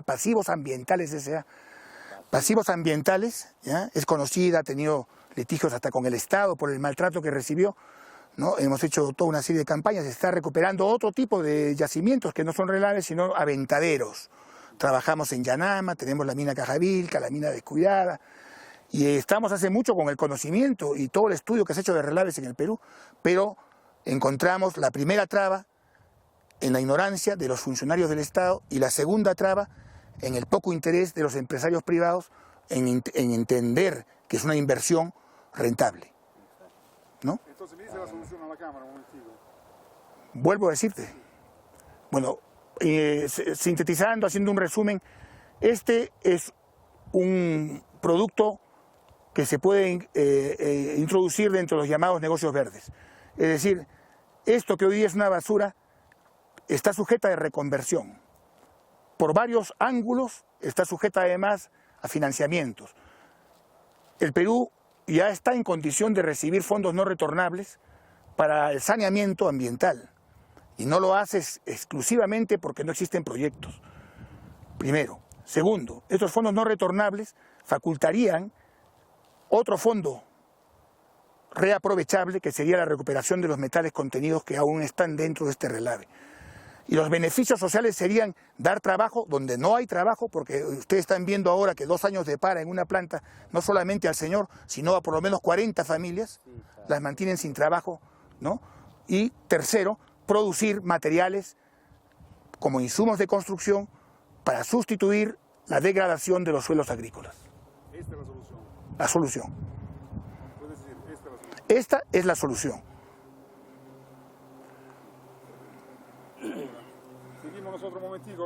Pasivos Ambientales S.A. Pasivos Ambientales, ¿ya? Es conocida, ha tenido litigios hasta con el Estado por el maltrato que recibió, ¿no? Hemos hecho toda una serie de campañas, se está recuperando otro tipo de yacimientos que no son relaves, sino aventaderos. Trabajamos en Yanama, tenemos la mina Cajavilca, la mina Descuidada, y estamos hace mucho con el conocimiento y todo el estudio que se ha hecho de relaves en el Perú, pero encontramos la primera traba en la ignorancia de los funcionarios del Estado y la segunda traba en el poco interés de los empresarios privados en entender que es una inversión rentable, ¿no? Entonces me dice la solución a la Cámara, un momentito. Vuelvo a decirte, bueno, sintetizando, haciendo un resumen, este es un producto que se puede introducir dentro de los llamados negocios verdes. Es decir, esto que hoy día es una basura está sujeta a reconversión. Por varios ángulos está sujeta además a financiamientos. El Perú ya está en condición de recibir fondos no retornables para el saneamiento ambiental y no lo hace exclusivamente porque no existen proyectos. Primero. Segundo, estos fondos no retornables facultarían otro fondo reaprovechable que sería la recuperación de los metales contenidos que aún están dentro de este relave. Y los beneficios sociales serían dar trabajo donde no hay trabajo, porque ustedes están viendo ahora que 2 años de para en una planta, no solamente al señor, sino a por lo menos 40 familias, las mantienen sin trabajo, ¿no? Y tercero, producir materiales como insumos de construcción para sustituir la degradación de los suelos agrícolas. Esta es la solución. La solución. Puedes decir, esta es la solución. Esta es la solución. Seguimos nosotros un momentico.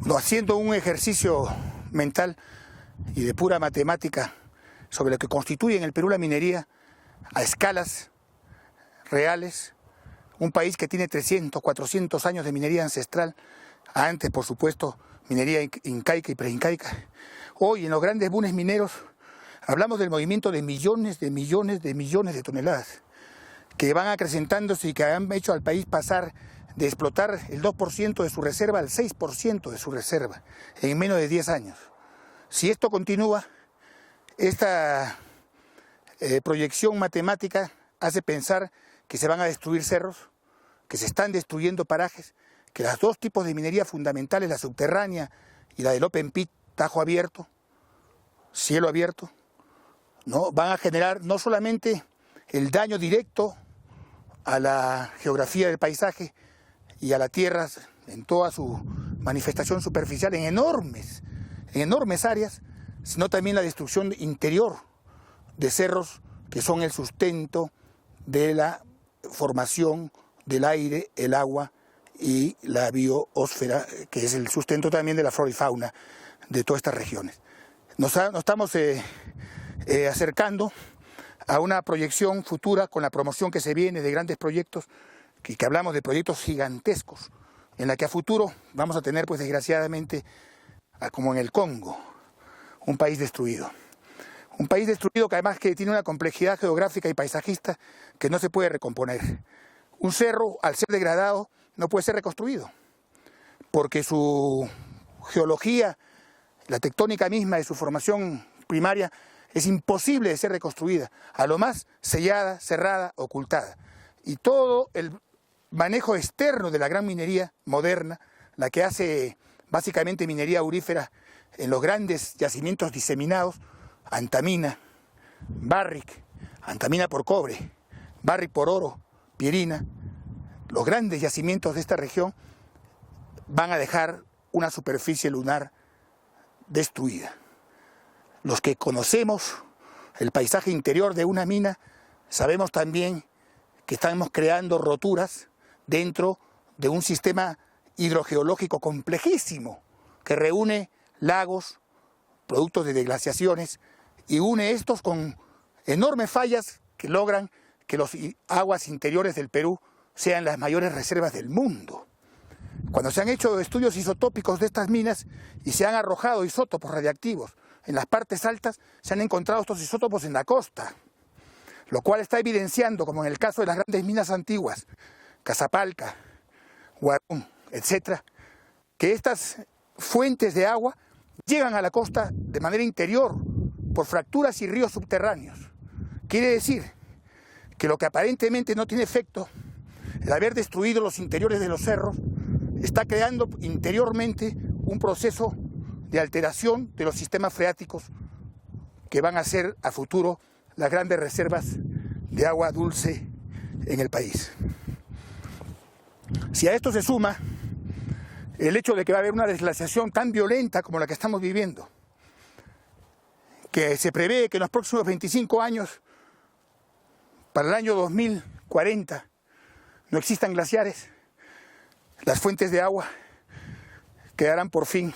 No, haciendo un ejercicio mental y de pura matemática sobre lo que constituye en el Perú la minería a escalas reales, un país que tiene 300, 400 años de minería ancestral, antes por supuesto minería incaica y preincaica. Hoy en los grandes bunes mineros hablamos del movimiento de millones de toneladas que van acrecentándose y que han hecho al país pasar de explotar el 2% de su reserva al 6% de su reserva en menos de 10 años. Si esto continúa, esta proyección matemática hace pensar que se van a destruir cerros, que se están destruyendo parajes, que los 2 tipos de minería fundamentales, la subterránea y la del open pit, tajo abierto, cielo abierto, ¿no? Van a generar no solamente el daño directo a la geografía del paisaje y a la tierra en toda su manifestación superficial en enormes áreas, sino también la destrucción interior de cerros que son el sustento de la formación del aire, el agua y la biosfera, que es el sustento también de la flora y fauna de todas estas regiones. Nos estamos acercando a una proyección futura con la promoción que se viene de grandes proyectos, que hablamos de proyectos gigantescos, en la que a futuro vamos a tener, pues desgraciadamente, como en el Congo, un país destruido. Un país destruido que además que tiene una complejidad geográfica y paisajista que no se puede recomponer. Un cerro, al ser degradado, no puede ser reconstruido, porque su geología, la tectónica misma de su formación primaria, es imposible de ser reconstruida, a lo más sellada, cerrada, ocultada. Y todo el manejo externo de la gran minería moderna, la que hace básicamente minería aurífera en los grandes yacimientos diseminados, antamina, Barrick, antamina por cobre, Barrick por oro, pierina, los grandes yacimientos de esta región van a dejar una superficie lunar destruida. Los que conocemos el paisaje interior de una mina, sabemos también que estamos creando roturas dentro de un sistema hidrogeológico complejísimo que reúne lagos, productos de deglaciaciones, y une estos con enormes fallas que logran que las aguas interiores del Perú sean las mayores reservas del mundo. Cuando se han hecho estudios isotópicos de estas minas y se han arrojado isótopos radiactivos en las partes altas, se han encontrado estos isótopos en la costa, lo cual está evidenciando, como en el caso de las grandes minas antiguas, Casapalca, Huarón, etcétera, que estas fuentes de agua llegan a la costa de manera interior por fracturas y ríos subterráneos. Quiere decir que lo que aparentemente no tiene efecto, el haber destruido los interiores de los cerros, está creando interiormente un proceso de alteración de los sistemas freáticos que van a ser a futuro las grandes reservas de agua dulce en el país. Si a esto se suma el hecho de que va a haber una desglaciación tan violenta como la que estamos viviendo, que se prevé que en los próximos 25 años, para el año 2040, no existan glaciares, las fuentes de agua quedarán por fin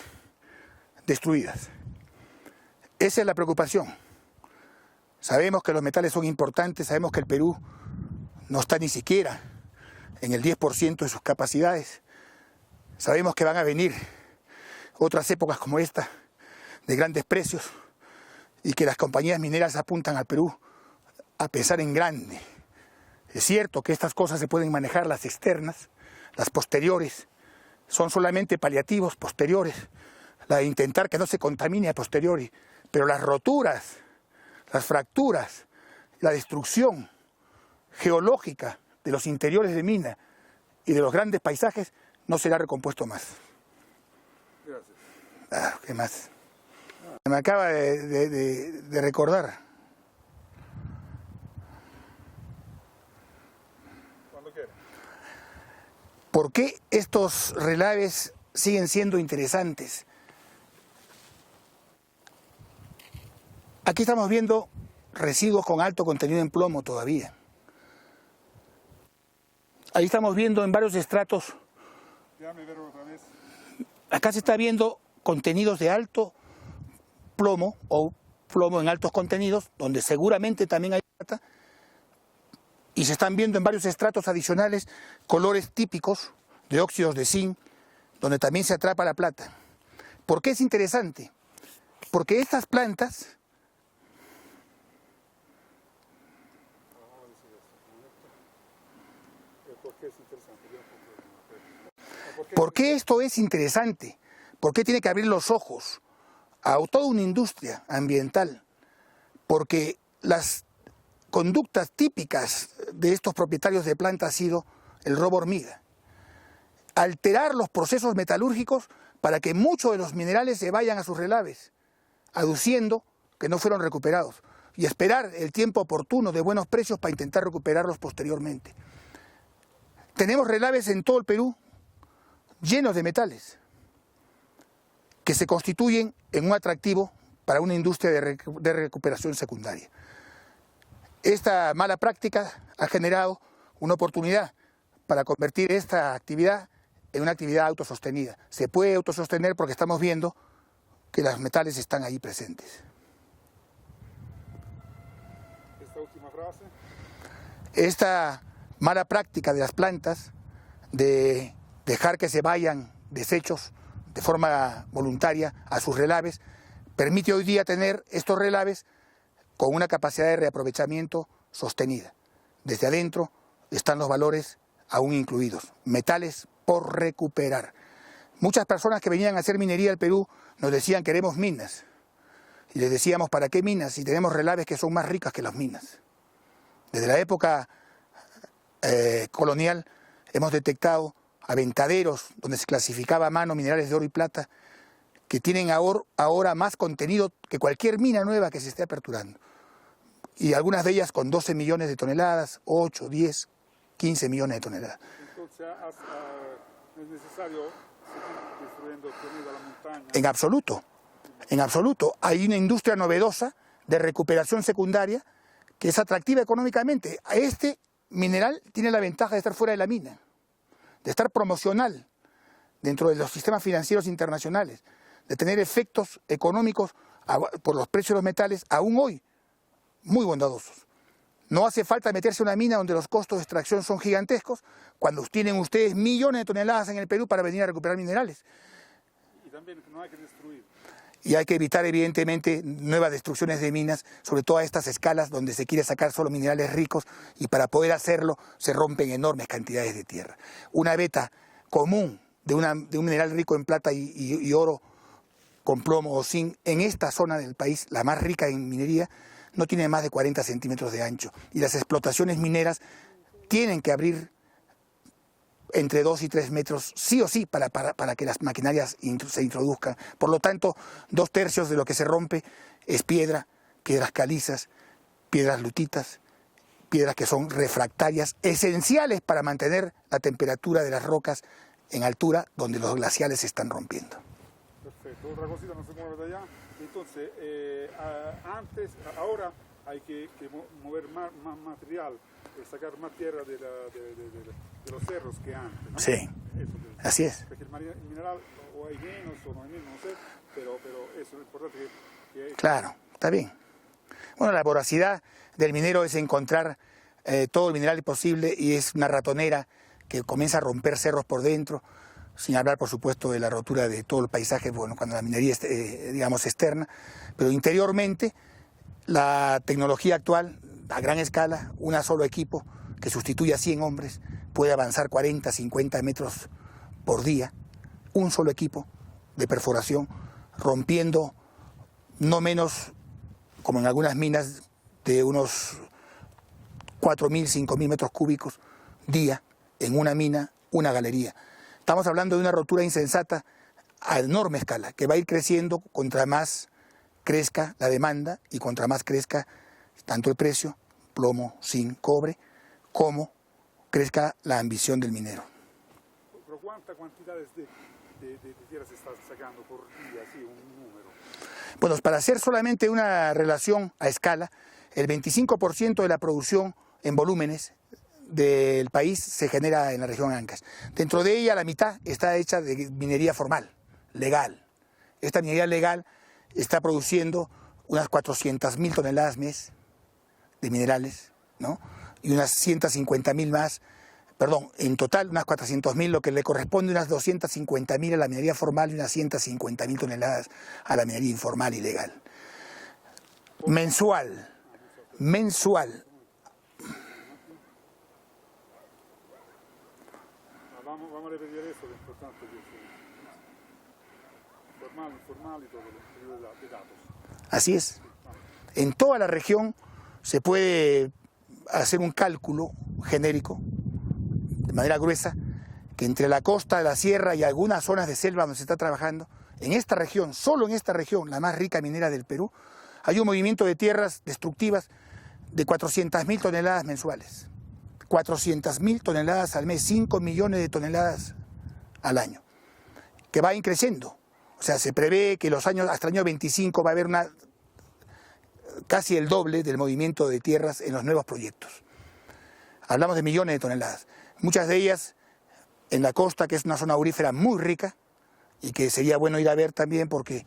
destruidas. Esa es la preocupación. Sabemos que los metales son importantes, sabemos que el Perú no está ni siquiera en el 10% de sus capacidades. Sabemos que van a venir otras épocas como esta, de grandes precios, y que las compañías mineras apuntan al Perú a pensar en grande. Es cierto que estas cosas se pueden manejar, las externas, las posteriores, son solamente paliativos posteriores, la de intentar que no se contamine a posteriori, pero las roturas, las fracturas, la destrucción geológica de los interiores de mina y de los grandes paisajes no será recompuesto más. Gracias. ¿Qué más? Me acaba de recordar. Cuando quiera. ¿Por qué estos relaves siguen siendo interesantes? Aquí estamos viendo residuos con alto contenido en plomo todavía. Ahí estamos viendo en varios estratos. Déjame ver otra vez. Acá se está viendo contenidos de alto plomo o plomo en altos contenidos, donde seguramente también hay plata, y se están viendo en varios estratos adicionales colores típicos de óxidos de zinc, donde también se atrapa la plata. ¿Por qué es interesante? Porque estas plantas ¿Por qué es interesante? ¿Por qué esto es interesante? ¿Por qué tiene que abrir los ojos a toda una industria ambiental? Porque las conductas típicas de estos propietarios de plantas ha sido el robo hormiga. Alterar los procesos metalúrgicos para que muchos de los minerales se vayan a sus relaves, aduciendo que no fueron recuperados, y esperar el tiempo oportuno de buenos precios para intentar recuperarlos posteriormente. Tenemos relaves en todo el Perú llenos de metales que se constituyen en un atractivo para una industria de recuperación secundaria. Esta mala práctica ha generado una oportunidad para convertir esta actividad en una actividad autosostenida. Se puede autosostener porque estamos viendo que los metales están ahí presentes. Esta última frase. Esta mala práctica de las plantas de dejar que se vayan desechos de forma voluntaria a sus relaves permite hoy día tener estos relaves con una capacidad de reaprovechamiento sostenida. Desde adentro están los valores aún incluidos, metales por recuperar. Muchas personas que venían a hacer minería al Perú nos decían queremos minas. Y les decíamos, ¿para qué minas si tenemos relaves que son más ricas que las minas? Desde la época colonial hemos detectado aventaderos donde se clasificaba a mano minerales de oro y plata que tienen ahora más contenido que cualquier mina nueva que se esté aperturando. Y algunas de ellas con 12 millones de toneladas, 8, 10, 15 millones de toneladas. Entonces, ¿no es necesario seguir destruyendo toda la montaña? En absoluto. Hay una industria novedosa de recuperación secundaria que es atractiva económicamente. Este mineral tiene la ventaja de estar fuera de la mina, de estar promocional dentro de los sistemas financieros internacionales, de tener efectos económicos por los precios de los metales, aún hoy, muy bondadosos. No hace falta meterse en una mina donde los costos de extracción son gigantescos, cuando tienen ustedes millones de toneladas en el Perú para venir a recuperar minerales. Y también no hay que destruir. y hay que evitar evidentemente nuevas destrucciones de minas, sobre todo a estas escalas donde se quiere sacar solo minerales ricos y para poder hacerlo se rompen enormes cantidades de tierra. Una veta común de un mineral rico en plata y oro con plomo o zinc en esta zona del país, la más rica en minería, no tiene más de 40 centímetros de ancho y las explotaciones mineras tienen que abrir entre 2 y 3 metros, sí o sí, para que las maquinarias se introduzcan. Por lo tanto, 2/3 de lo que se rompe es piedras calizas, piedras lutitas, piedras que son refractarias, esenciales para mantener la temperatura de las rocas en altura donde los glaciales se están rompiendo. Perfecto, otra cosita no se mueve de allá. Entonces, ahora hay que mover más material, sacar más tierra de los cerros que antes, ¿no? Sí, así es. Porque el mineral o hay menos o no hay menos, no sé, pero eso es importante que Claro, está bien. Bueno, la voracidad del minero es encontrar todo el mineral posible y es una ratonera que comienza a romper cerros por dentro, sin hablar, por supuesto, de la rotura de todo el paisaje, bueno, cuando la minería es, digamos, externa, pero interiormente la tecnología actual, a gran escala, un solo equipo que sustituye a 100 hombres, puede avanzar 40, 50 metros por día, un solo equipo de perforación, rompiendo no menos, como en algunas minas, de unos 4.000, 5.000 metros cúbicos día, en una mina, una galería. Estamos hablando de una rotura insensata a enorme escala, que va a ir creciendo contra más crezca la demanda y contra más crezca tanto el precio, plomo, zinc, cobre, como crezca la ambición del minero. ¿Pero cuántas cantidades de tierra se está sacando por día, así, un número? Bueno, para hacer solamente una relación a escala, el 25% de la producción en volúmenes del país se genera en la región Ancash. Dentro de ella la mitad está hecha de minería formal, legal. Esta minería legal está produciendo unas 400.000 toneladas mes de minerales, ¿no? Y unas 150.000 más, perdón, en total unas 400.000, lo que le corresponde unas 250.000 a la minería formal y unas 150.000 toneladas a la minería informal y legal. Mensual. Vamos a repetir eso, lo importante que es formal, informal y todo lo de datos. Así es. En toda la región se puede hacer un cálculo genérico, de manera gruesa, que entre la costa, la sierra y algunas zonas de selva donde se está trabajando, en esta región, solo en esta región, la más rica minera del Perú, hay un movimiento de tierras destructivas de 400.000 toneladas mensuales. 400.000 toneladas al mes, 5 millones de toneladas al año, que va creciendo. O sea, se prevé que hasta el año 25 va a haber casi el doble del movimiento de tierras en los nuevos proyectos. Hablamos de millones de toneladas, muchas de ellas en la costa, que es una zona aurífera muy rica y que sería bueno ir a ver también porque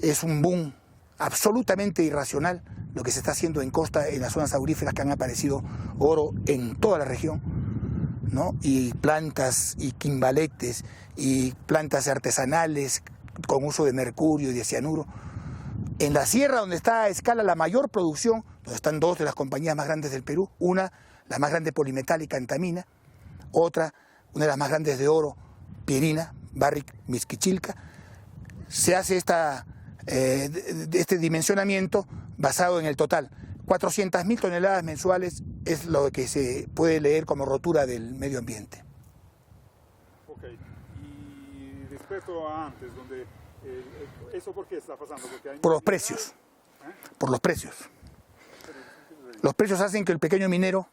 es un boom absolutamente irracional lo que se está haciendo en costa, en las zonas auríferas, que han aparecido oro en toda la región, ¿no? Y plantas y quimbaletes y plantas artesanales con uso de mercurio y de cianuro. En la sierra, donde está a escala la mayor producción, donde están dos de las compañías más grandes del Perú, una, la más grande polimetálica, Antamina, otra, una de las más grandes de oro, Pierina, Barrick Mixquichilca, se hace este dimensionamiento basado en el total. 400.000 toneladas mensuales es lo que se puede leer como rotura del medio ambiente. Ok, y respecto a antes, donde ¿eso por qué está pasando? Porque hay por los precios, por los precios. Los precios hacen que el pequeño minero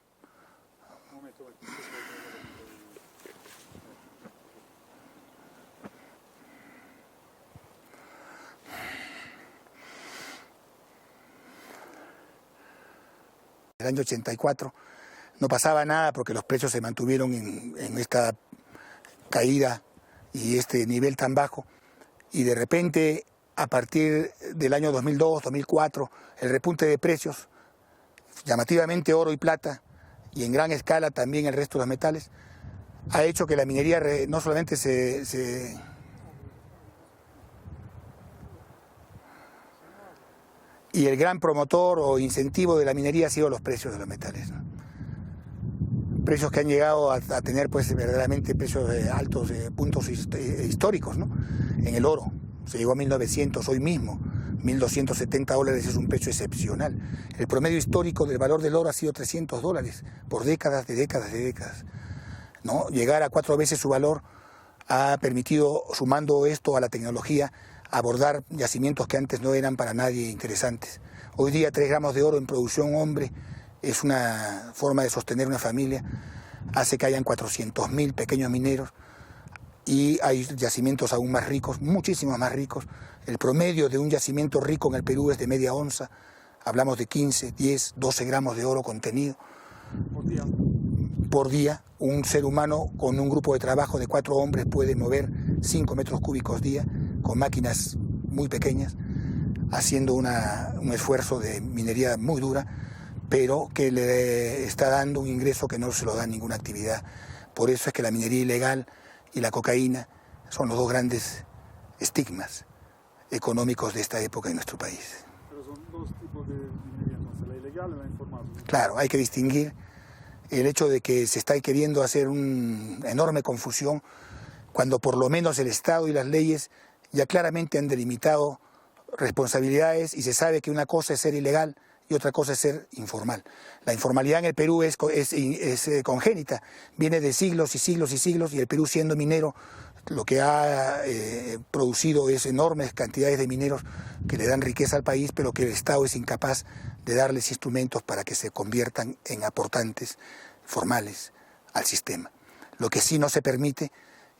el año 84 no pasaba nada porque los precios se mantuvieron en esta caída y este nivel tan bajo, y de repente a partir del año 2002, 2004, el repunte de precios, llamativamente oro y plata, y en gran escala también el resto de los metales, ha hecho que la minería no solamente y el gran promotor o incentivo de la minería ha sido los precios de los metales, ¿no? Precios que han llegado a tener pues verdaderamente precios altos, puntos históricos, ¿no? En el oro se llegó a 1900, hoy mismo $1.270 es un precio excepcional. El promedio histórico del valor del oro ha sido $300 por décadas, ¿no? Llegar a 4 veces su valor ha permitido, sumando esto a la tecnología, abordar yacimientos que antes no eran para nadie interesantes. Hoy día 3 gramos de oro en producción hombre es una forma de sostener una familia, hace que hayan 400.000 pequeños mineros y hay yacimientos aún más ricos, muchísimos más ricos. El promedio de un yacimiento rico en el Perú es de media onza, hablamos de 15, 10, 12 gramos de oro contenido por día. Un ser humano con un grupo de trabajo de 4 hombres puede mover 5 metros cúbicos día con máquinas muy pequeñas, haciendo un esfuerzo de minería muy dura, pero que le está dando un ingreso que no se lo da ninguna actividad. Por eso es que la minería ilegal y la cocaína son los 2 grandes estigmas económicos de esta época en nuestro país. Pero son 2 tipos de minería, entonces, la ilegal y la informal. Claro, hay que distinguir el hecho de que se está queriendo hacer una enorme confusión cuando por lo menos el Estado y las leyes ya claramente han delimitado responsabilidades y se sabe que una cosa es ser ilegal y otra cosa es ser informal. La informalidad en el Perú es congénita, viene de siglos y siglos y siglos, y el Perú, siendo minero, lo que ha producido es enormes cantidades de mineros que le dan riqueza al país, pero que el Estado es incapaz de darles instrumentos para que se conviertan en aportantes formales al sistema. Lo que sí no se permite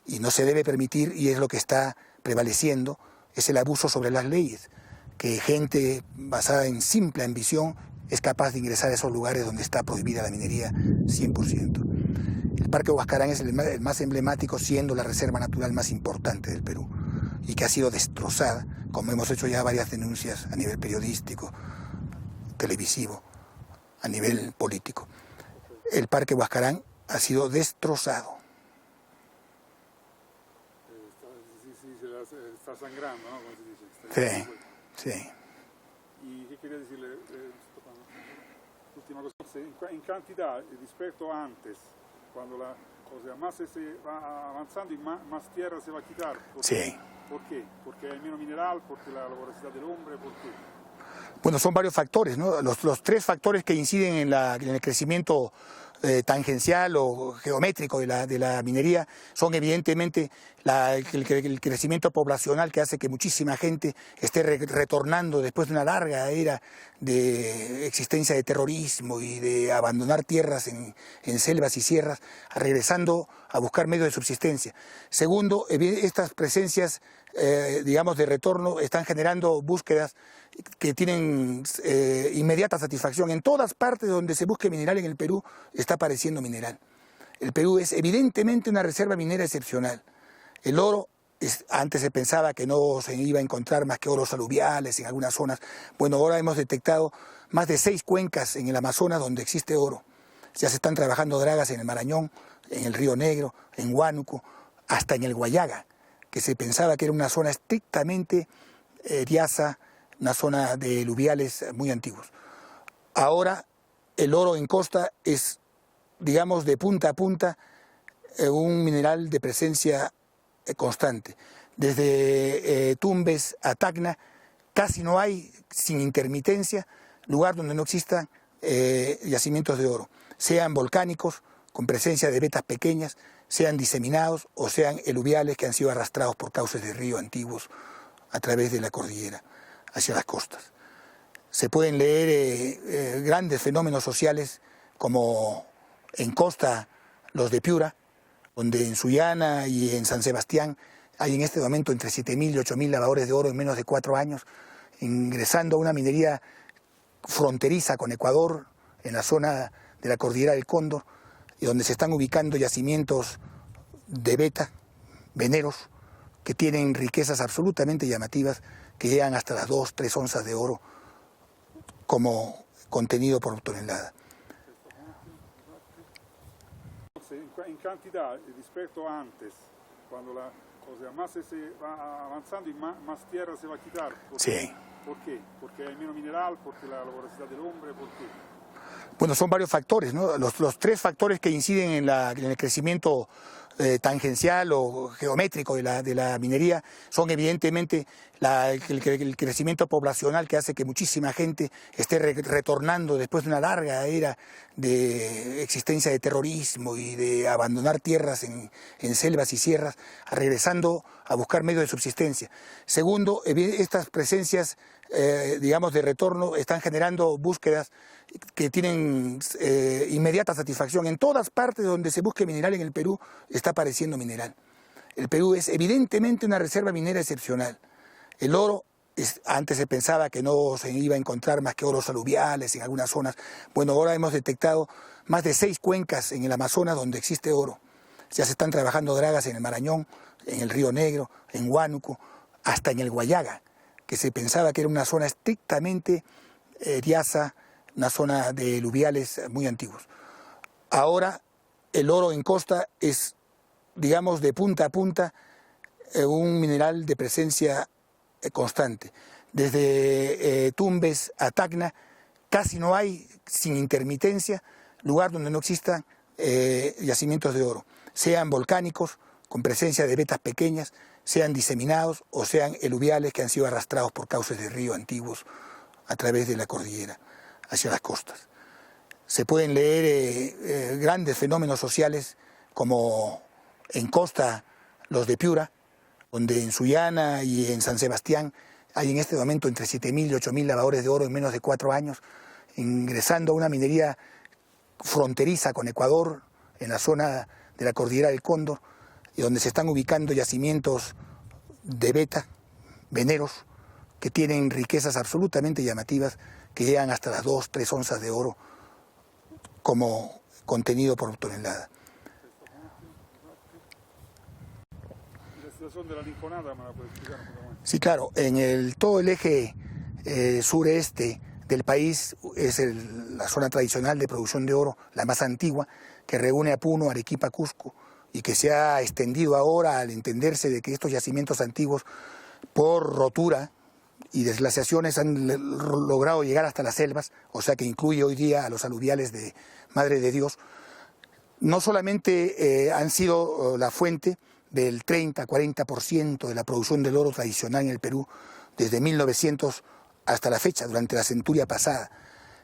y no se debe permitir, y es lo que está prevaleciendo, es el abuso sobre las leyes, que gente basada en simple ambición es capaz de ingresar a esos lugares donde está prohibida la minería 100%. El Parque Huascarán es el más emblemático, siendo la reserva natural más importante del Perú, y que ha sido destrozada, como hemos hecho ya varias denuncias a nivel periodístico, televisivo, a nivel político. El Parque Huascarán ha sido destrozado. Está sangrando, ¿no? Como se dice. Sí. ¿Y qué quería decirle? Última cosa, en cantidad, respecto a antes, cuando más se va avanzando y más tierra se va a quitar. Sí. ¿Por qué? Porque hay menos mineral, porque la voracidad del hombre, ¿por qué? Bueno, son varios factores, ¿no? Los 3 factores que inciden en el crecimiento tangencial o geométrico de la minería son evidentemente el crecimiento poblacional, que hace que muchísima gente esté retornando después de una larga era de existencia de terrorismo y de abandonar tierras en selvas y sierras, regresando a buscar medios de subsistencia. Segundo, estas presencias, digamos, de retorno están generando búsquedas que tienen inmediata satisfacción. En todas partes donde se busque mineral en el Perú está apareciendo mineral. El Perú es evidentemente una reserva minera excepcional. El oro, antes se pensaba que no se iba a encontrar más que oros aluviales en algunas zonas. Bueno, ahora hemos detectado más de 6 cuencas en el Amazonas donde existe oro. Ya se están trabajando dragas en el Marañón, en el Río Negro, en Huánuco, hasta en el Guayaga, que se pensaba que era una zona estrictamente diasa, una zona de aluviales muy antiguos. Ahora el oro en costa es, digamos, de punta a punta, un mineral de presencia constante. Desde Tumbes a Tacna casi no hay, sin intermitencia, lugar donde no existan yacimientos de oro, sean volcánicos, con presencia de vetas pequeñas, sean diseminados o sean eluviales que han sido arrastrados por cauces de río antiguos a través de la cordillera hacia las costas. Se pueden leer grandes fenómenos sociales como en costa los de Piura, donde en Sullana y en San Sebastián hay en este momento entre 7.000 y 8.000 lavadores de oro en menos de 4 años, ingresando a una minería fronteriza con Ecuador, en la zona de la cordillera del Cóndor, y donde se están ubicando yacimientos de beta, veneros, que tienen riquezas absolutamente llamativas, que llegan hasta las 2-3 onzas de oro como contenido por tonelada. En cantidad, respecto a antes, cuando más se va avanzando y más tierra se va a quitar. Sí. ¿Por qué? ¿Porque hay menos mineral? ¿Porque la voracidad del hombre? ¿Por qué? Bueno, son varios factores, ¿no? Los tres factores que inciden en el crecimiento tangencial o geométrico de la minería son evidentemente el crecimiento poblacional, que hace que muchísima gente esté retornando después de una larga era de existencia de terrorismo y de abandonar tierras en selvas y sierras, regresando a buscar medios de subsistencia. Segundo, estas presencias digamos, de retorno están generando búsquedas que tienen inmediata satisfacción. En todas partes donde se busque mineral en el Perú está apareciendo mineral. El Perú es evidentemente una reserva minera excepcional. El oro, antes se pensaba que no se iba a encontrar más que oros aluviales en algunas zonas. Bueno, ahora hemos detectado más de 6 cuencas en el Amazonas donde existe oro. Ya se están trabajando dragas en el Marañón, en el Río Negro, en Huánuco, hasta en el Guayaga, que se pensaba que era una zona estrictamente riaza, una zona de aluviales muy antiguos. Ahora el oro en costa es, digamos, de punta a punta, un mineral de presencia constante. Desde Tumbes a Tacna casi no hay, sin intermitencia, lugar donde no existan yacimientos de oro, sean volcánicos, con presencia de vetas pequeñas, sean diseminados o sean eluviales que han sido arrastrados por cauces de río antiguos a través de la cordillera hacia las costas. Se pueden leer grandes fenómenos sociales como en costa los de Piura, donde en Sullana y en San Sebastián hay en este momento entre 7.000 y 8.000 lavadores de oro en menos de 4 años, ingresando a una minería fronteriza con Ecuador, en la zona de la cordillera del Cóndor, y donde se están ubicando yacimientos de beta, veneros, que tienen riquezas absolutamente llamativas, que llegan hasta las 2-3 onzas de oro como contenido por tonelada. ¿La situación de la Rinconada me la puedes explicar un poco más? Sí, claro, en todo el eje sureste del país es la zona tradicional de producción de oro, la más antigua, que reúne a Puno, Arequipa, Cusco, y que se ha extendido ahora al entenderse de que estos yacimientos antiguos, por rotura y desglaciaciones, han logrado llegar hasta las selvas, o sea que incluye hoy día a los aluviales de Madre de Dios. No solamente han sido la fuente del 30-40% de la producción del oro tradicional en el Perú desde 1900 hasta la fecha, durante la centuria pasada.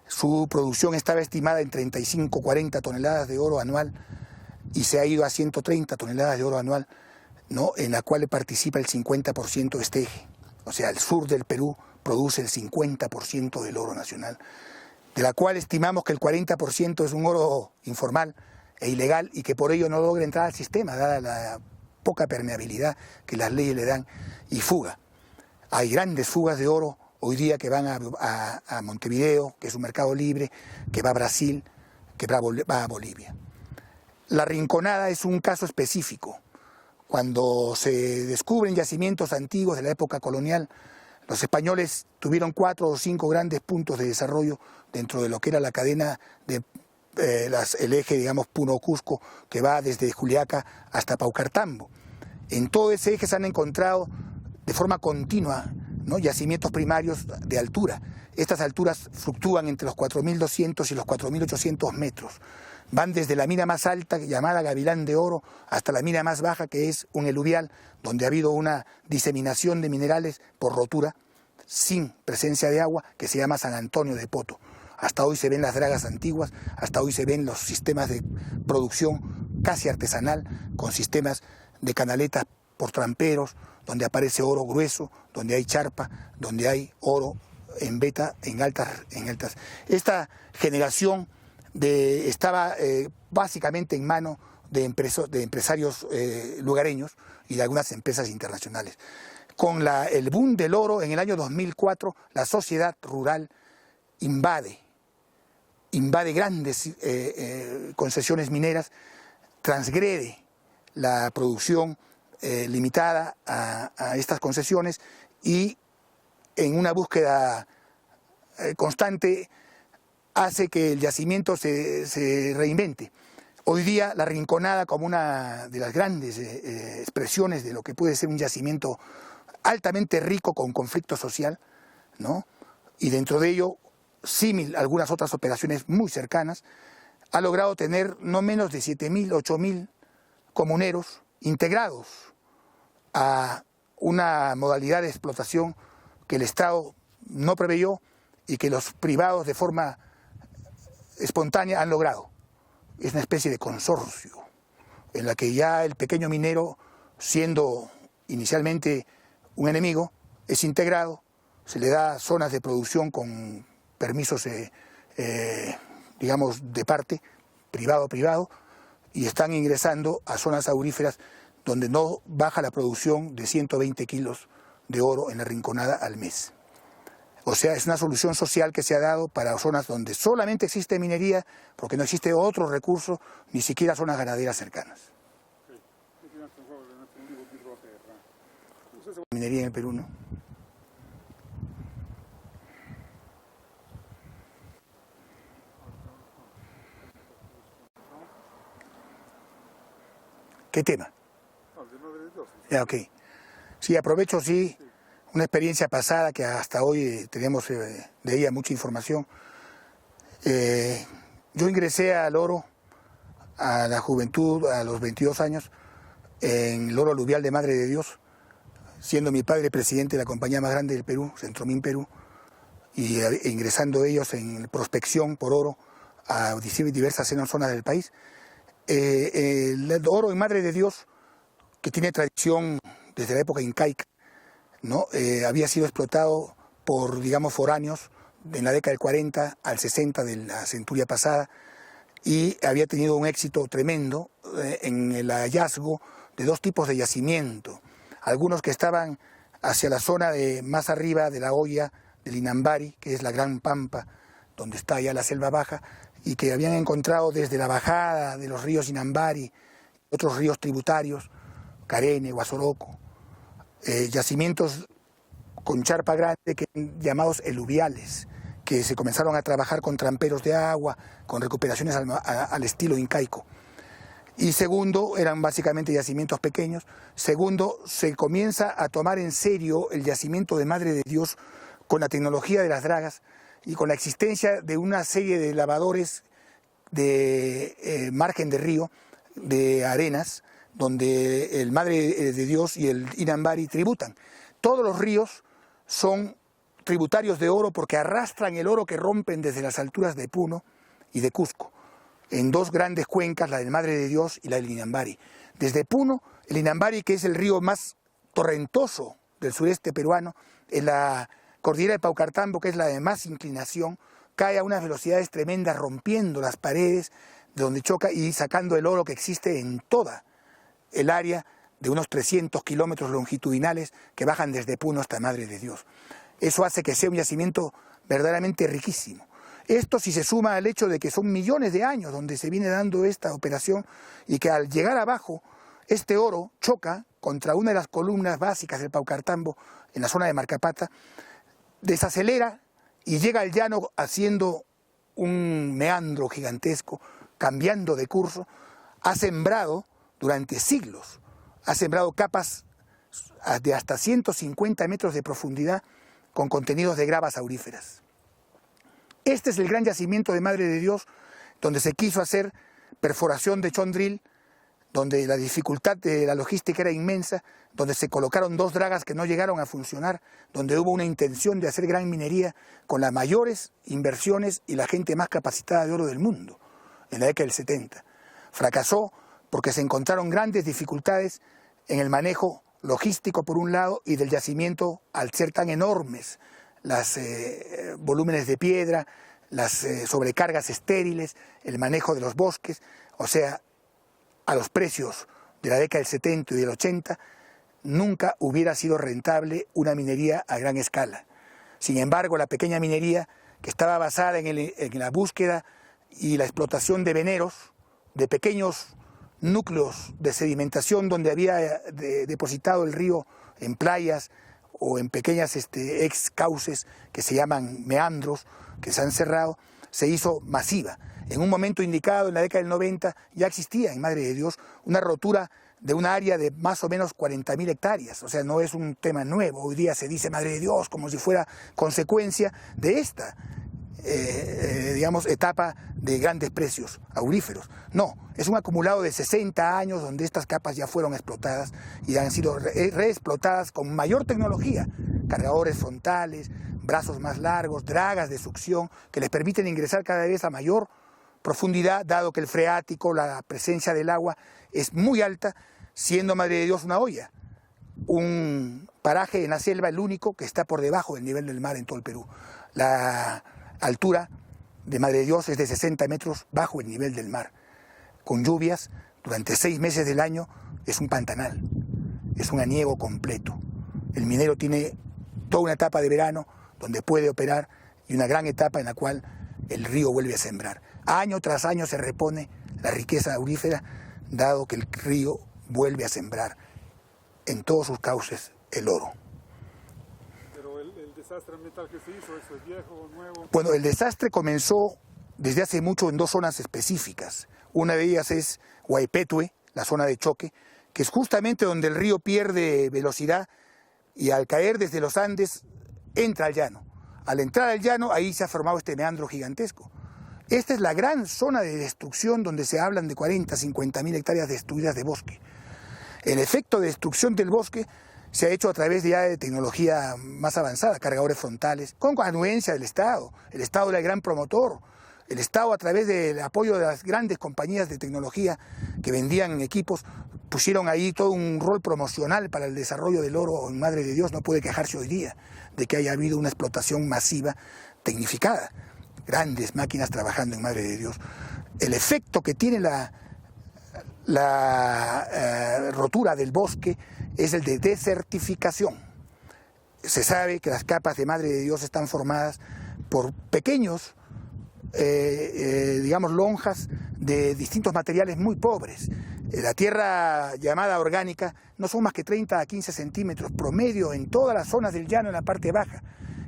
Su producción estaba estimada en 35-40 toneladas de oro anual y se ha ido a 130 toneladas de oro anual, ¿no?, en la cual participa el 50% de este eje. O sea, el sur del Perú produce el 50% del oro nacional, de la cual estimamos que el 40% es un oro informal e ilegal y que por ello no logra entrar al sistema, dada la poca permeabilidad que las leyes le dan, y fuga. Hay grandes fugas de oro hoy día que van a Montevideo, que es un mercado libre, que va a Brasil, que va a Bolivia. La Rinconada es un caso específico. Cuando se descubren yacimientos antiguos de la época colonial, los españoles tuvieron 4 o 5 grandes puntos de desarrollo dentro de lo que era la cadena de el eje, digamos, Puno-Cusco, que va desde Juliaca hasta Paucartambo. En todo ese eje se han encontrado de forma continua, ¿no?, yacimientos primarios de altura. Estas alturas fluctúan entre los 4.200 y los 4.800 metros. Van desde la mina más alta, llamada Gavilán de Oro, hasta la mina más baja, que es un eluvial, donde ha habido una diseminación de minerales por rotura, sin presencia de agua, que se llama San Antonio de Poto. Hasta hoy se ven las dragas antiguas, hasta hoy se ven los sistemas de producción casi artesanal, con sistemas de canaletas por tramperos, donde aparece oro grueso, donde hay charpa, donde hay oro en beta, en altas. Esta generación estaba básicamente en manos de empresarios lugareños y de algunas empresas internacionales. Con el boom del oro en el año 2004, la sociedad rural invade grandes concesiones mineras, transgrede la producción limitada a estas concesiones y en una búsqueda constante hace que el yacimiento se reinvente. Hoy día la Rinconada, como una de las grandes expresiones de lo que puede ser un yacimiento altamente rico con conflicto social, ¿no? Y dentro de ello, símil a algunas otras operaciones muy cercanas, ha logrado tener no menos de 7.000, 8.000 comuneros integrados a una modalidad de explotación que el Estado no preveyó y que los privados de forma espontánea han logrado. Es una especie de consorcio en la que ya el pequeño minero, siendo inicialmente un enemigo, es integrado, se le da zonas de producción con permisos, digamos, de parte, privado, y están ingresando a zonas auríferas donde no baja la producción de 120 kilos de oro en la Rinconada al mes. O sea, es una solución social que se ha dado para zonas donde solamente existe minería, porque no existe otro recurso, ni siquiera zonas ganaderas cercanas. Minería en el Perú, ¿no? ¿Qué tema? Ya, ok. Sí, aprovecho, una experiencia pasada que hasta hoy tenemos de ella mucha información. Yo ingresé al oro, a la juventud, a los 22 años, en el oro aluvial de Madre de Dios, siendo mi padre presidente de la compañía más grande del Perú, Centromin Perú, y ingresando ellos en prospección por oro a diversas zonas del país. El oro en Madre de Dios, que tiene tradición desde la época incaica, ¿no? Había sido explotado por, digamos, foráneos en la década del 40 al 60 de la centuria pasada, y había tenido un éxito tremendo en el hallazgo de dos tipos de yacimiento. Algunos que estaban hacia la zona de más arriba de la hoya del Inambari, que es la gran pampa, donde está ya la selva baja, y que habían encontrado desde la bajada de los ríos Inambari, otros ríos tributarios, Carene, Guasoroco, yacimientos con charpa grande llamados eluviales, que se comenzaron a trabajar con tramperos de agua, con recuperaciones al estilo incaico. Y segundo, eran básicamente yacimientos pequeños. Segundo, se comienza a tomar en serio el yacimiento de Madre de Dios con la tecnología de las dragas y con la existencia de una serie de lavadores de margen de río, de arenas, donde el Madre de Dios y el Inambari tributan. Todos los ríos son tributarios de oro porque arrastran el oro que rompen desde las alturas de Puno y de Cusco, en dos grandes cuencas, la del Madre de Dios y la del Inambari. Desde Puno, el Inambari, que es el río más torrentoso del sureste peruano, en la cordillera de Paucartambo, que es la de más inclinación, cae a unas velocidades tremendas, rompiendo las paredes de donde choca y sacando el oro que existe en toda el área de unos 300 kilómetros longitudinales que bajan desde Puno hasta Madre de Dios. Eso hace que sea un yacimiento verdaderamente riquísimo. Esto si se suma al hecho de que son millones de años donde se viene dando esta operación y que al llegar abajo este oro choca contra una de las columnas básicas del Paucartambo en la zona de Marcapata, desacelera y llega al llano haciendo un meandro gigantesco, cambiando de curso. Ha sembrado durante siglos, ha sembrado capas de hasta 150 metros de profundidad con contenidos de gravas auríferas. Este es el gran yacimiento de Madre de Dios, donde se quiso hacer perforación de chondril, donde la dificultad de la logística era inmensa, donde se colocaron dos dragas que no llegaron a funcionar, donde hubo una intención de hacer gran minería con las mayores inversiones y la gente más capacitada de oro del mundo, en la década del 70. Fracasó porque se encontraron grandes dificultades en el manejo logístico por un lado y del yacimiento al ser tan enormes los volúmenes de piedra, las sobrecargas estériles, el manejo de los bosques, o sea, a los precios de la década del 70 y del 80, nunca hubiera sido rentable una minería a gran escala. Sin embargo, la pequeña minería, que estaba basada en la búsqueda y la explotación de veneros, de pequeños núcleos de sedimentación donde había depositado el río en playas o en pequeñas ex cauces que se llaman meandros, que se han cerrado, se hizo masiva. En un momento indicado, en la década del 90, ya existía en Madre de Dios una rotura de un área de más o menos 40.000 hectáreas. O sea, no es un tema nuevo. Hoy día se dice Madre de Dios como si fuera consecuencia de esta digamos, etapa de grandes precios auríferos. No, es un acumulado de 60 años donde estas capas ya fueron explotadas y han sido reexplotadas con mayor tecnología, cargadores frontales, brazos más largos, dragas de succión que les permiten ingresar cada vez a mayor profundidad, dado que el freático, la presencia del agua es muy alta, siendo Madre de Dios una olla, un paraje en la selva el único que está por debajo del nivel del mar en todo el Perú. La altura de Madre de Dios es de 60 metros bajo el nivel del mar. Con lluvias, durante 6 meses del año, es un pantanal, es un aniego completo. El minero tiene toda una etapa de verano donde puede operar y una gran etapa en la cual el río vuelve a sembrar. Año tras año se repone la riqueza aurífera, dado que el río vuelve a sembrar en todos sus cauces el oro. ¿El desastre ambiental que se hizo, eso es viejo o nuevo? Bueno, el desastre comenzó desde hace mucho en 2 zonas específicas. Una de ellas es Huaypetue, la zona de choque, que es justamente donde el río pierde velocidad y al caer desde los Andes entra al llano. Al entrar al llano, ahí se ha formado este meandro gigantesco. Esta es la gran zona de destrucción donde se hablan de 40, 50.000 hectáreas destruidas de bosque. El efecto de destrucción del bosque se ha hecho a través ya de tecnología más avanzada, cargadores frontales, con anuencia del Estado. El Estado era el gran promotor. El Estado, a través del apoyo de las grandes compañías de tecnología que vendían equipos, pusieron ahí todo un rol promocional para el desarrollo del oro en Madre de Dios. No puede quejarse hoy día de que haya habido una explotación masiva tecnificada. Grandes máquinas trabajando en Madre de Dios. El efecto que tiene la rotura del bosque es el de desertificación. Se sabe que las capas de Madre de Dios están formadas por pequeños, digamos, lonjas de distintos materiales muy pobres. La tierra llamada orgánica no son más que 30 a 15 centímetros promedio en todas las zonas del llano en la parte baja,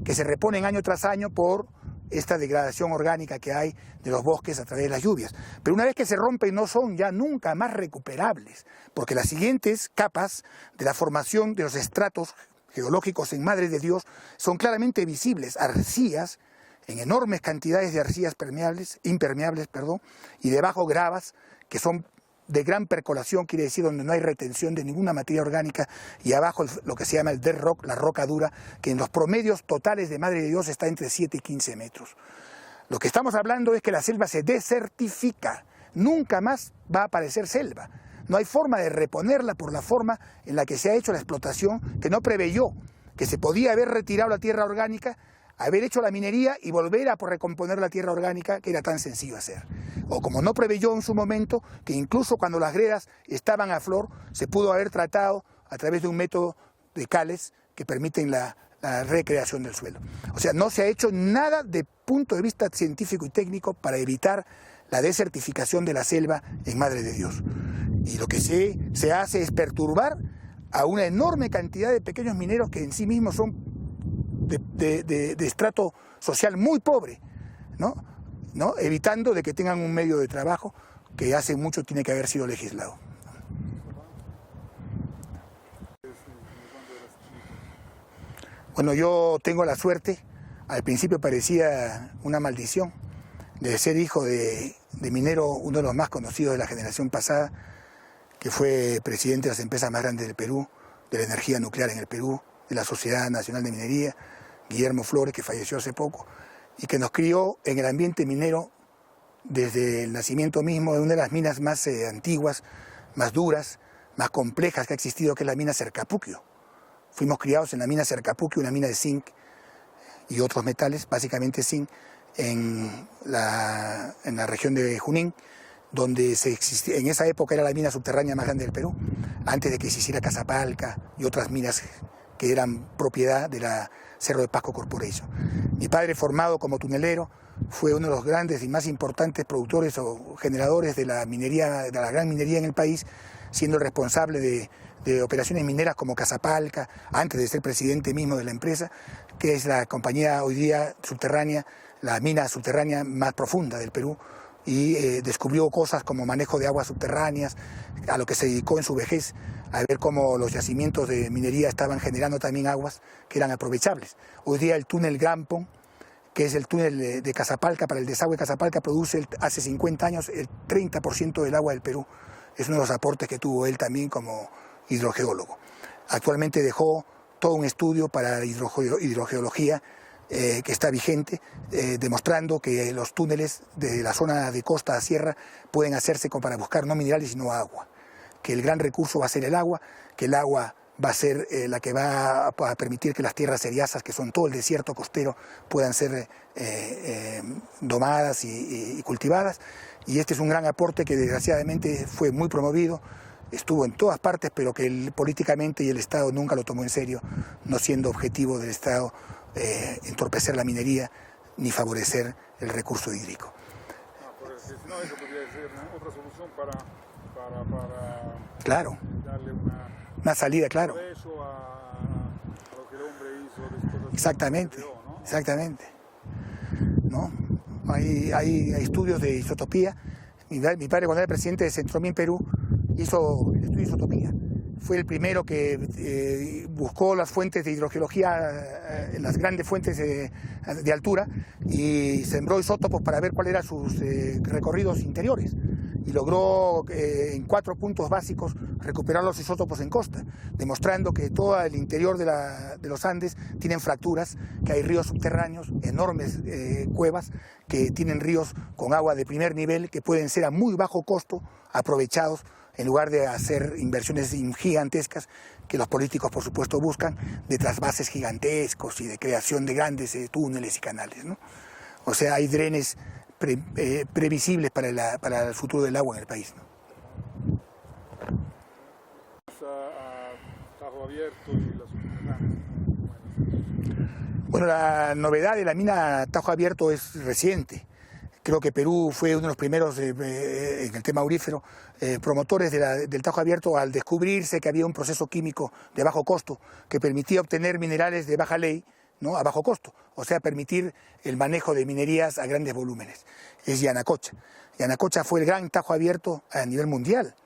que se reponen año tras año por esta degradación orgánica que hay de los bosques a través de las lluvias. Pero una vez que se rompen no son ya nunca más recuperables, porque las siguientes capas de la formación de los estratos geológicos en Madre de Dios son claramente visibles, arcillas, en enormes cantidades de arcillas impermeables, y debajo gravas que son de gran percolación, quiere decir donde no hay retención de ninguna materia orgánica, y abajo lo que se llama el dead rock, la roca dura, que en los promedios totales de Madre de Dios está entre 7 y 15 metros. Lo que estamos hablando es que la selva se desertifica, nunca más va a aparecer selva. No hay forma de reponerla por la forma en la que se ha hecho la explotación, que no preveyó que se podía haber retirado la tierra orgánica, haber hecho la minería y volver a recomponer la tierra orgánica, que era tan sencillo hacer. O como no preveyó en su momento que incluso cuando las gredas estaban a flor, se pudo haber tratado a través de un método de cales que permiten la recreación del suelo. O sea, no se ha hecho nada de punto de vista científico y técnico para evitar la desertificación de la selva en Madre de Dios. Y lo que se hace es perturbar a una enorme cantidad de pequeños mineros que en sí mismos son de estrato social muy pobre, ¿no? Evitando de que tengan un medio de trabajo que hace mucho tiene que haber sido legislado. Bueno, yo tengo la suerte, al principio parecía una maldición, de ser hijo de minero, uno de los más conocidos de la generación pasada, que fue presidente de las empresas más grandes del Perú, de la energía nuclear en el Perú, de la Sociedad Nacional de Minería, Guillermo Flores, que falleció hace poco, y que nos crió en el ambiente minero desde el nacimiento mismo de una de las minas más antiguas, más duras, más complejas que ha existido, que es la mina Cercapuquio. Fuimos criados en la mina Cercapuquio, una mina de zinc y otros metales, básicamente zinc, en la región de Junín, donde en esa época era la mina subterránea más grande del Perú, antes de que se hiciera Cazapalca y otras minas que eran propiedad de la Cerro de Pasco Corporation. Mi padre, formado como tunelero, fue uno de los grandes y más importantes productores o generadores de la minería, de la gran minería en el país, siendo el responsable de operaciones mineras como Cazapalca, antes de ser presidente mismo de la empresa, que es la compañía hoy día subterránea, la mina subterránea más profunda del Perú, y descubrió cosas como manejo de aguas subterráneas, a lo que se dedicó en su vejez, a ver cómo los yacimientos de minería estaban generando también aguas que eran aprovechables. Hoy día el túnel Grampon, que es el túnel de Casapalca, para el desagüe de Casapalca, produce hace 50 años el 30% del agua del Perú. Es uno de los aportes que tuvo él también como hidrogeólogo. Actualmente dejó todo un estudio para hidrogeología que está vigente, demostrando que los túneles de la zona de costa a sierra pueden hacerse para buscar no minerales sino agua, que el gran recurso va a ser el agua, que el agua va a ser la que va a permitir que las tierras seriazas, que son todo el desierto costero, puedan ser domadas y cultivadas. Y este es un gran aporte que desgraciadamente fue muy promovido, estuvo en todas partes, pero que políticamente y el Estado nunca lo tomó en serio, no siendo objetivo del Estado entorpecer la minería ni favorecer el recurso hídrico. Porque si no, eso podría ser otra solución para claro, darle una salida, claro. A lo que el hombre hizo después. Exactamente, ¿no? Exactamente. ¿No? Hay estudios de isotopía. Mi padre, cuando era presidente de Centromín, Perú, hizo el estudio de isotopía. Fue el primero que buscó las fuentes de hidrogeología, las grandes fuentes de altura, y sembró isótopos para ver cuáles eran sus recorridos interiores. Y logró en 4 puntos básicos recuperar los isótopos en costa, demostrando que todo el interior de los Andes tienen fracturas, que hay ríos subterráneos, enormes cuevas, que tienen ríos con agua de primer nivel, que pueden ser a muy bajo costo aprovechados, en lugar de hacer inversiones gigantescas que los políticos, por supuesto, buscan, de trasvases gigantescos y de creación de grandes túneles y canales, ¿no? O sea, hay drenes previsibles para el futuro del agua en el país, ¿no? A Tajo Abierto y las subterráneas. Bueno, la novedad de la mina Tajo Abierto es reciente. Creo que Perú fue uno de los primeros en el tema aurífero promotores del Tajo Abierto, al descubrirse que había un proceso químico de bajo costo que permitía obtener minerales de baja ley, ¿no?, a bajo costo, o sea, permitir el manejo de minerías a grandes volúmenes. Es Yanacocha. Yanacocha fue el gran Tajo Abierto a nivel mundial.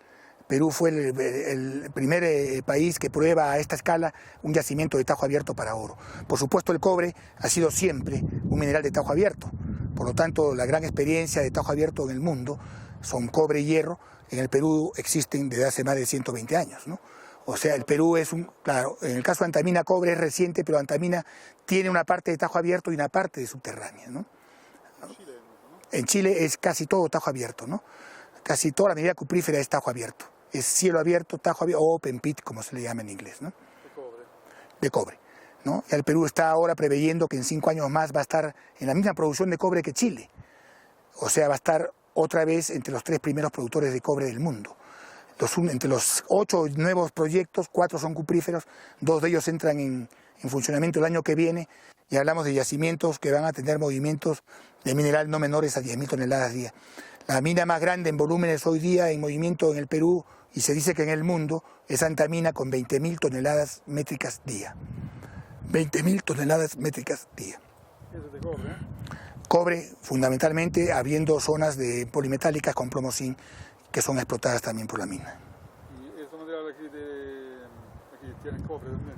Perú fue el primer país que prueba a esta escala un yacimiento de Tajo Abierto para oro. Por supuesto, el cobre ha sido siempre un mineral de Tajo Abierto. Por lo tanto, la gran experiencia de Tajo Abierto en el mundo son cobre y hierro. En el Perú existen desde hace más de 120 años, ¿no? O sea, el Perú es claro, en el caso de Antamina cobre es reciente, pero Antamina tiene una parte de Tajo Abierto y una parte de subterránea, ¿no? En Chile es casi todo Tajo Abierto, ¿no? Casi toda la minería cuprífera es Tajo Abierto. Es cielo abierto, Tajo Abierto, o open pit, como se le llama en inglés, ¿no? De cobre, ¿no? Y el Perú está ahora preveyendo que en 5 años más va a estar en la misma producción de cobre que Chile. O sea, va a estar otra vez entre los 3 primeros productores de cobre del mundo. Entre los 8 nuevos proyectos, 4 son cupríferos, 2 de ellos entran en funcionamiento el año que viene, y hablamos de yacimientos que van a tener movimientos de mineral no menores a 10.000 toneladas día. La mina más grande en volúmenes hoy día en movimiento en el Perú, y se dice que en el mundo, es Antamina con 20.000 toneladas métricas día. 20.000 toneladas métricas día. Eso es de cobre, ¿eh? Cobre, fundamentalmente, habiendo zonas de polimetálicas con plomo zinc que son explotadas también por la mina. ¿Y estos materiales aquí tienen cobre también?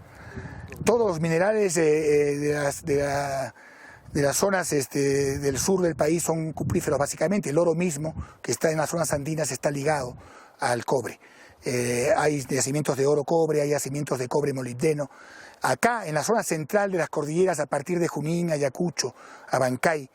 Todos los minerales de las zonas del sur del país son cupríferos básicamente. El oro mismo, que está en las zonas andinas, está ligado al cobre. Hay yacimientos de oro-cobre, hay yacimientos de cobre-molibdeno. Acá, en la zona central de las cordilleras, a partir de Junín, Ayacucho, Abancay,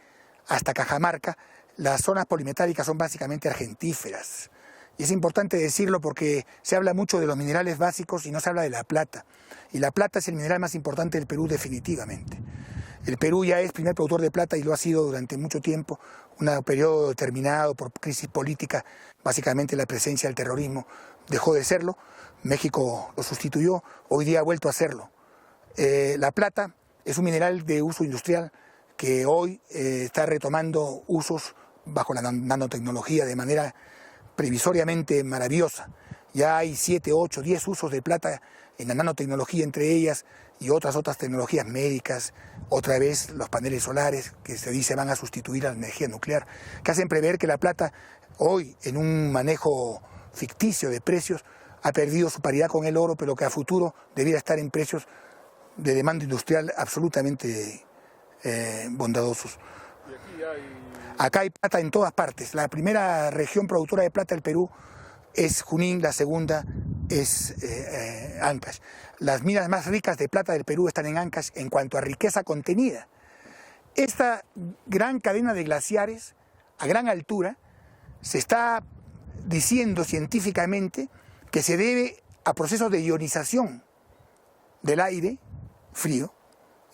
hasta Cajamarca, las zonas polimetálicas son básicamente argentíferas. Y es importante decirlo porque se habla mucho de los minerales básicos y no se habla de la plata. Y la plata es el mineral más importante del Perú definitivamente. El Perú ya es primer productor de plata y lo ha sido durante mucho tiempo, un periodo determinado por crisis política, básicamente la presencia del terrorismo dejó de serlo, México lo sustituyó, hoy día ha vuelto a serlo. La plata es un mineral de uso industrial que hoy está retomando usos bajo la nanotecnología de manera previsoriamente maravillosa, Ya hay 7, 8, 10 usos de plata en la nanotecnología entre ellas y otras tecnologías médicas, otra vez los paneles solares que se dice van a sustituir a la energía nuclear, que hacen prever que la plata hoy en un manejo ficticio de precios ha perdido su paridad con el oro, pero que a futuro debiera estar en precios de demanda industrial absolutamente bondadosos. Y aquí hay... Acá hay plata en todas partes. La primera región productora de plata del Perú es Junín, la segunda es Ancash. Las minas más ricas de plata del Perú están en Ancash en cuanto a riqueza contenida. Esta gran cadena de glaciares a gran altura se está diciendo científicamente que se debe a procesos de ionización del aire frío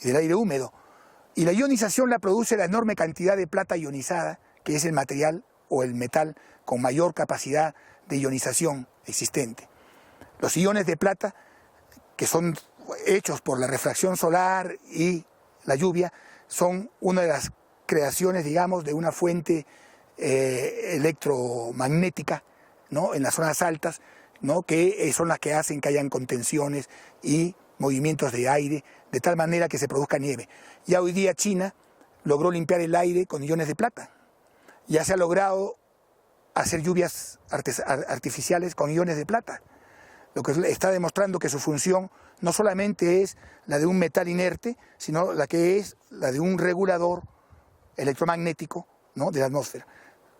y del aire húmedo. Y la ionización la produce la enorme cantidad de plata ionizada, que es el material o el metal con mayor capacidad de ionización existente. Los iones de plata, que son hechos por la refracción solar y la lluvia, son una de las creaciones, digamos, de una fuente electromagnética, ¿no?, en las zonas altas, ¿no?, que son las que hacen que hayan contenciones y movimientos de aire, de tal manera que se produzca nieve. Ya hoy día China logró limpiar el aire con iones de plata. Ya se ha logrado hacer lluvias artificiales con iones de plata, lo que está demostrando que su función no solamente es la de un metal inerte, sino la que es la de un regulador electromagnético, ¿no?, de la atmósfera,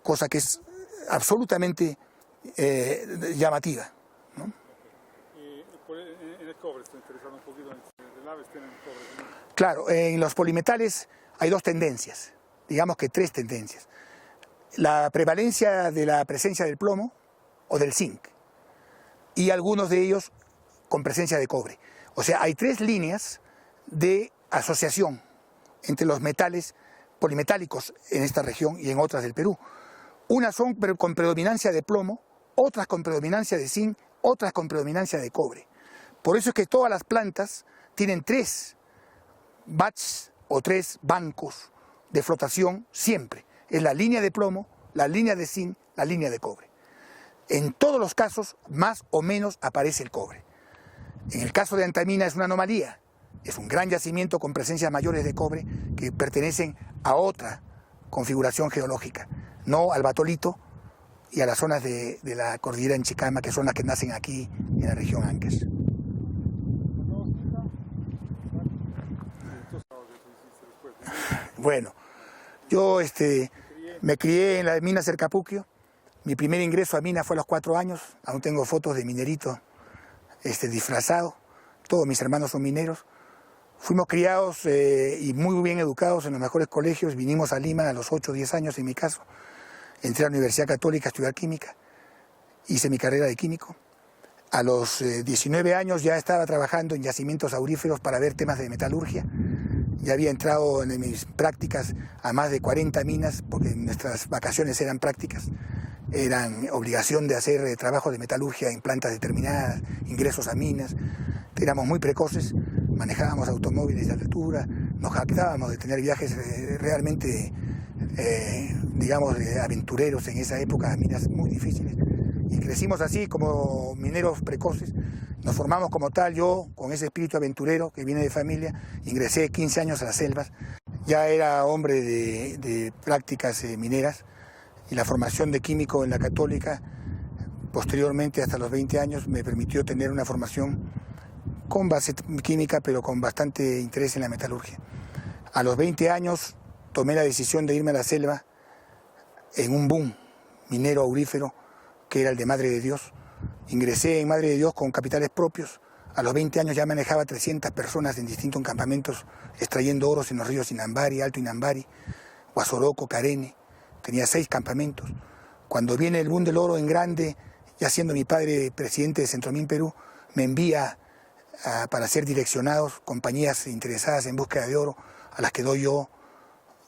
cosa que es absolutamente llamativa, ¿no? En el cobre estoy interesado un poquito, el AVES tiene el cobre también. Claro, en los polimetales hay dos tendencias, digamos que tres tendencias. La prevalencia de la presencia del plomo o del zinc, y algunos de ellos con presencia de cobre. O sea, hay tres líneas de asociación entre los metales polimetálicos en esta región y en otras del Perú. Unas son con predominancia de plomo, otras con predominancia de zinc, otras con predominancia de cobre. Por eso es que todas las plantas tienen tres batches o tres bancos de flotación siempre. Es la línea de plomo, la línea de zinc, la línea de cobre. En todos los casos, más o menos aparece el cobre. En el caso de Antamina es una anomalía. Es un gran yacimiento con presencias mayores de cobre que pertenecen a otra configuración geológica, no al batolito y a las zonas de la cordillera en Chicama, que son las que nacen aquí en la región Ancash. Bueno, yo me crié en la mina Cercapuquio. Mi primer ingreso a mina fue a los 4 años. Aún tengo fotos de minerito disfrazado. Todos mis hermanos son mineros. Fuimos criados y muy bien educados en los mejores colegios. Vinimos a Lima a los 8 o 10 años en mi caso. Entré a la Universidad Católica a estudiar química. Hice mi carrera de químico. A los 19 años ya estaba trabajando en yacimientos auríferos para ver temas de metalurgia. Ya había entrado en mis prácticas a más de 40 minas, porque nuestras vacaciones eran prácticas. Eran obligación de hacer trabajo de metalurgia en plantas determinadas, ingresos a minas. Éramos muy precoces, manejábamos automóviles de altura, nos jactábamos de tener viajes realmente, digamos, aventureros en esa época, minas muy difíciles. Y crecimos así como mineros precoces. Nos formamos como tal, yo con ese espíritu aventurero que viene de familia, ingresé 15 años a las selvas. Ya era hombre de prácticas mineras. Y la formación de químico en la Católica, posteriormente hasta los 20 años, me permitió tener una formación con base química, pero con bastante interés en la metalurgia. A los 20 años tomé la decisión de irme a la selva en un boom minero aurífero, que era el de Madre de Dios. Ingresé en Madre de Dios con capitales propios. A los 20 años ya manejaba 300 personas en distintos campamentos, extrayendo oros en los ríos Inambari, Alto Inambari, Huasoroco, Carene. Tenía 6 campamentos. Cuando viene el boom del oro en grande, ya siendo mi padre presidente de Centromín Perú, me envía para ser direccionados compañías interesadas en búsqueda de oro, a las que doy yo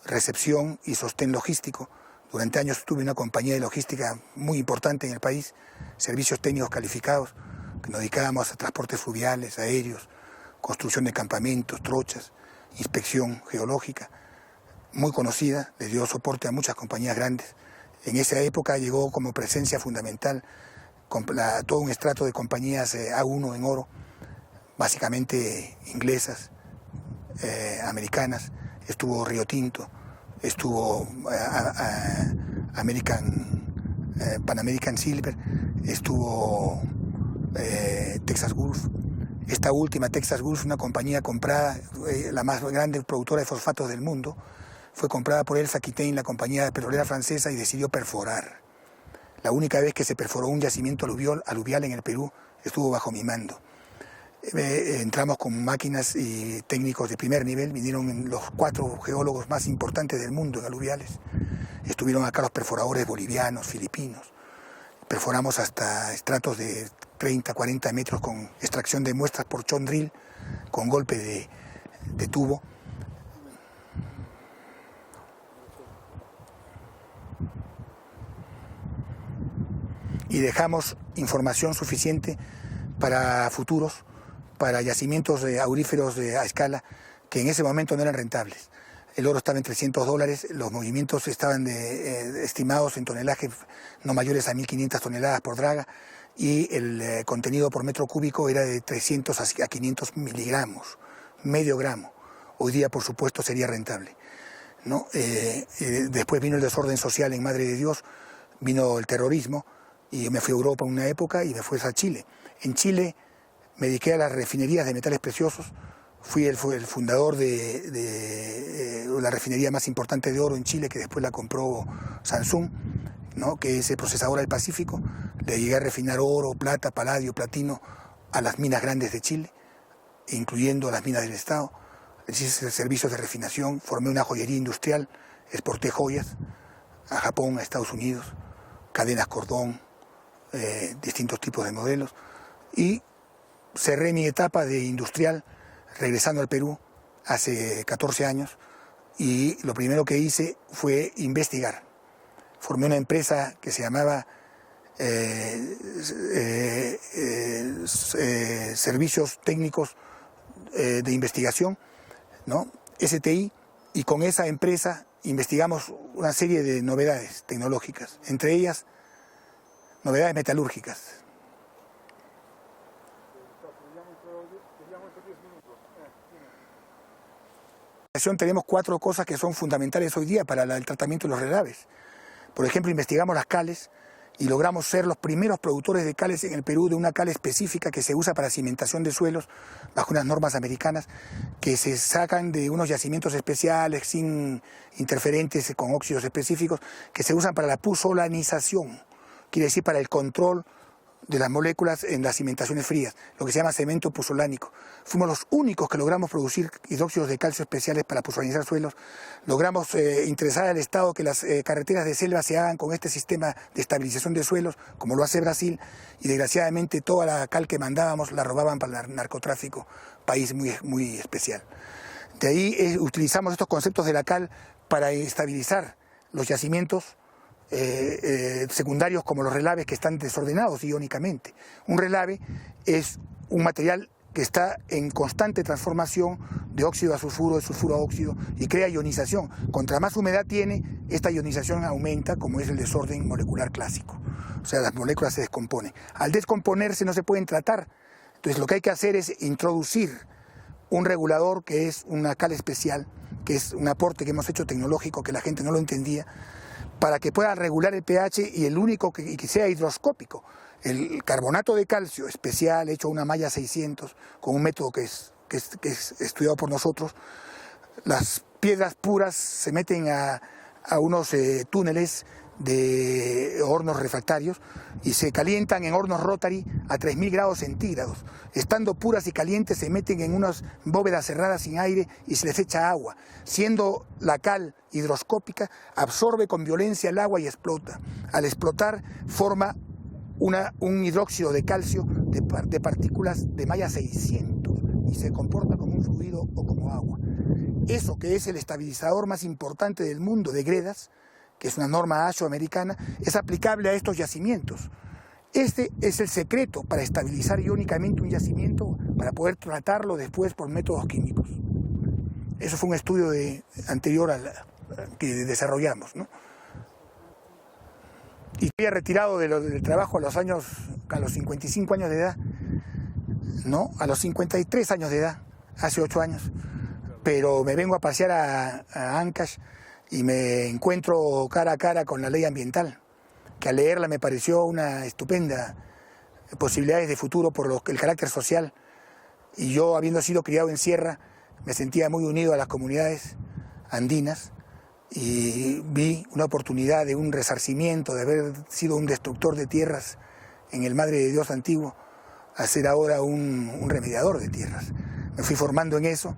recepción y sostén logístico. Durante años tuve una compañía de logística muy importante en el país, servicios técnicos calificados, que nos dedicábamos a transportes fluviales, aéreos, construcción de campamentos, trochas, inspección geológica. Muy conocida, le dio soporte a muchas compañías grandes. En esa época llegó como presencia fundamental todo un estrato de compañías A1 en oro, básicamente inglesas, americanas. Estuvo Río Tinto, estuvo Pan American Silver, estuvo Texas Gulf. Esta última, Texas Gulf, una compañía comprada, la más grande productora de fosfatos del mundo, fue comprada por Elsa Aquitaine, la compañía petrolera francesa, y decidió perforar. La única vez que se perforó un yacimiento aluvial en el Perú estuvo bajo mi mando. Entramos con máquinas y técnicos de primer nivel, vinieron los 4 geólogos más importantes del mundo en aluviales. Estuvieron acá los perforadores bolivianos, filipinos. Perforamos hasta estratos de 30, 40 metros con extracción de muestras por chon drill, con golpe de tubo. Y dejamos información suficiente para futuros, para yacimientos auríferos a escala que en ese momento no eran rentables. El oro estaba en $300, los movimientos estaban estimados en tonelaje no mayores a 1.500 toneladas por draga, y el contenido por metro cúbico era de 300 a 500 miligramos, medio gramo. Hoy día, por supuesto, sería rentable, ¿no? Después vino el desorden social en Madre de Dios, vino el terrorismo, y me fui a Europa una época y me fui a Chile. En Chile me dediqué a las refinerías de metales preciosos. Fui el fundador de la refinería más importante de oro en Chile, que después la compró Samsung, ¿no? Que es el procesador del Pacífico. Le llegué a refinar oro, plata, paladio, platino a las minas grandes de Chile, incluyendo las minas del Estado. Hice servicios de refinación, formé una joyería industrial, exporté joyas a Japón, a Estados Unidos, cadenas cordón, distintos tipos de modelos, y cerré mi etapa de industrial regresando al Perú hace 14 años, y lo primero que hice fue investigar. Formé una empresa que se llamaba Servicios Técnicos de Investigación, ¿no? STI, y con esa empresa investigamos una serie de novedades tecnológicas, entre ellas novedades metalúrgicas. Tenemos 4 cosas que son fundamentales hoy día para el tratamiento de los relaves. Por ejemplo, investigamos las cales y logramos ser los primeros productores de cales en el Perú, de una cal específica que se usa para cimentación de suelos bajo unas normas americanas, que se sacan de unos yacimientos especiales sin interferentes, con óxidos específicos, que se usan para la pusolanización, quiere decir para el control de las moléculas en las cimentaciones frías, lo que se llama cemento puzolánico. Fuimos los únicos que logramos producir hidróxidos de calcio especiales para puzolanizar suelos. Logramos interesar al Estado que las carreteras de selva se hagan con este sistema de estabilización de suelos, como lo hace Brasil, y desgraciadamente toda la cal que mandábamos la robaban para el narcotráfico, país muy especial. De ahí utilizamos estos conceptos de la cal para estabilizar los yacimientos secundarios, como los relaves, que están desordenados iónicamente. Un relave es un material que está en constante transformación de óxido a sulfuro, de sulfuro a óxido, y crea ionización. Contra más humedad tiene, esta ionización aumenta, como es el desorden molecular clásico. O sea, las moléculas se descomponen. Al descomponerse no se pueden tratar. Entonces lo que hay que hacer es introducir un regulador, que es una cal especial, que es un aporte que hemos hecho tecnológico, que la gente no lo entendía, para que pueda regular el pH, y el único que sea hidroscópico. El carbonato de calcio especial, hecho a una malla 600, con un método que es estudiado por nosotros. Las piedras puras se meten a unos túneles de hornos refractarios y se calientan en hornos rotary a 3000 grados centígrados. Estando puras y calientes, se meten en unas bóvedas cerradas sin aire y se les echa agua. Siendo la cal hidroscópica, absorbe con violencia el agua y explota. Al explotar, forma un hidróxido de calcio de partículas de malla 600 y se comporta como un fluido o como agua. Eso, que es el estabilizador más importante del mundo de gredas, que es una norma ASHO americana, es aplicable a estos yacimientos. Este es el secreto para estabilizar iónicamente un yacimiento, para poder tratarlo después por métodos químicos. Eso fue un estudio anterior que desarrollamos, ¿no? Y había retirado del trabajo a los 55 años de edad, ¿no? A los 53 años de edad, hace 8 años. Pero me vengo a pasear a Ancash y me encuentro cara a cara con la ley ambiental, que al leerla me pareció una estupenda posibilidades de futuro por el carácter social. Y yo, habiendo sido criado en sierra, me sentía muy unido a las comunidades andinas y vi una oportunidad de un resarcimiento, de haber sido un destructor de tierras en el Madre de Dios antiguo, a ser ahora un remediador de tierras. Me fui formando en eso,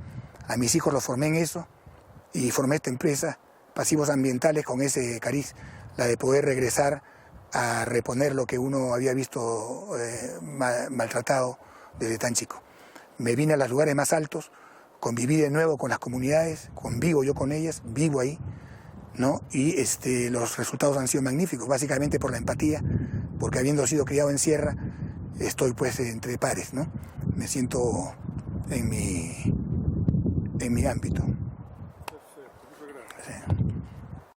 a mis hijos los formé en eso y formé esta empresa, Pasivos Ambientales, con ese cariz, la de poder regresar a reponer lo que uno había visto maltratado desde tan chico. Me vine a los lugares más altos, conviví de nuevo con las comunidades, convivo yo con ellas, vivo ahí, ¿no? Y los resultados han sido magníficos, básicamente por la empatía, porque habiendo sido criado en sierra, estoy pues entre pares, ¿no? Me siento en mi ámbito. Perfecto, muchas gracias. Sí.